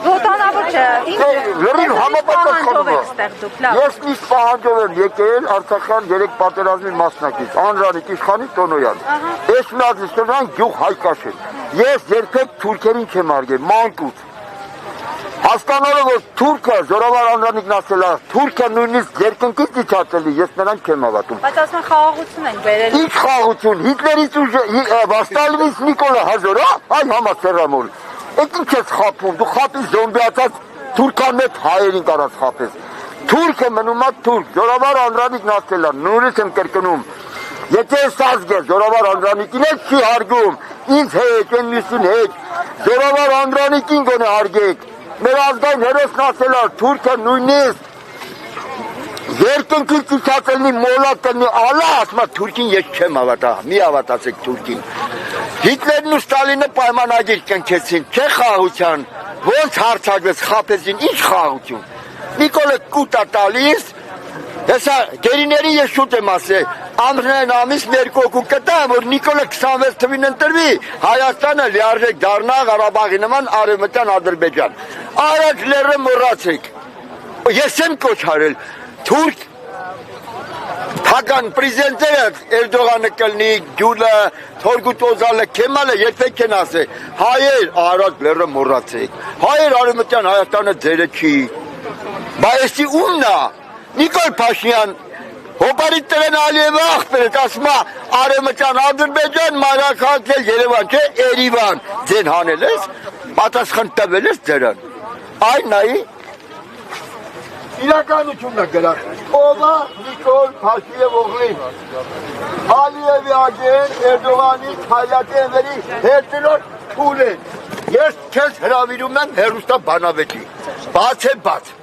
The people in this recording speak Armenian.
Ոտանավոր չէ։ Լրիվ համապատասխանում է։ Լավ։ Ես միշտ պահանջով եմ եկել Արցախյան 3 պատերազմի մասնակից, Անրանիկ Իշխանի Տոնոյան։ Ես միացնան գյուղ Հայկաշեն։ Ես երբեք թուրքերին չեմ արգել, մանկուց։ Հասկանալով որ թուրքը զորավար Անրանիկն ասել է, թուրքը նույնիսկ երկնքից իջացել է, ես նրան չեմ հավատում։ Բայց ասում են խաղաղություն են բերել։ Ինչ խաղաղություն, Հիտլերից ու Ստալինից Նիկոլա Հազորա, այ համասերամոլ։ Այդ ինչ ես խափում, դու խափի զոմբիացած թուրքամետ հայերին կարած խափես։ Թուրքը մնում է թուրք, զորավար Անրանիկն ասել է, նույնիսկ եմ կրկնում։ Եթե ես ազգը զորավար Անրանիկին էլ չի հարգում, ինձ հետ, այն մյուսին հետ, զորավար Անրանիկին գոնե հարգեք։ Մեր ազգային հերոսն ասել է, թուրքը նույնիսկ երկնքից իջացելնի մոլակ կլինի, ալա ասում է թուրքին ես չեմ հավատա, մի հավատացեք թուրքին։ Հիտլերն ու Ստալինը պայմանագիր կնքեցին, չէ խաղաղության, ոնց հարցակվեց, խափեցին, ինչ խաղաղություն։ Նիկոլը կուտ է տալիս, հեսա գերիների ես շուտ եմ ասել, ամրնային ամիս ներկոք ու կտամ, որ Նիկոլը 26 թվին ընտրվի, Հայաստանը լիարժեք դառնա Ղարաբաղի նման արևմտյան Ադրբեջան։ Արաք լերը մոռացեք։ Ես եմ կոչարել, թուրք թական պրեզիդենտները Էրդողանը կլնի, Գյուլը, Թորգուտ Օզալը, Քեմալը երբեք չեն ասել, հայեր արաք լերը մոռացեք, հայեր արևմտյան Հայաստանը ձերը չի, բայեսի ումն է, Նիկոլ Փաշինյան, հոպարիտ տրեն Ալիևը աղբերդ, ասում է արևմտյան Ադրբեջան, մանրաքաղաք Երևան, չէ, Էրիվան, ձեն հանել ես, պատասխան տվել ես ձերան, այն նայի, իրականությունն է գրած, ով է Նիկոլ Փաշինև օղլին, Ալիևի ագեն, Էրդողանի, Հայլատի ընվերի հետրոր փուլ են, ես քեզ հրավիրում եմ հեռուստա բանավետի, բաց է բաց,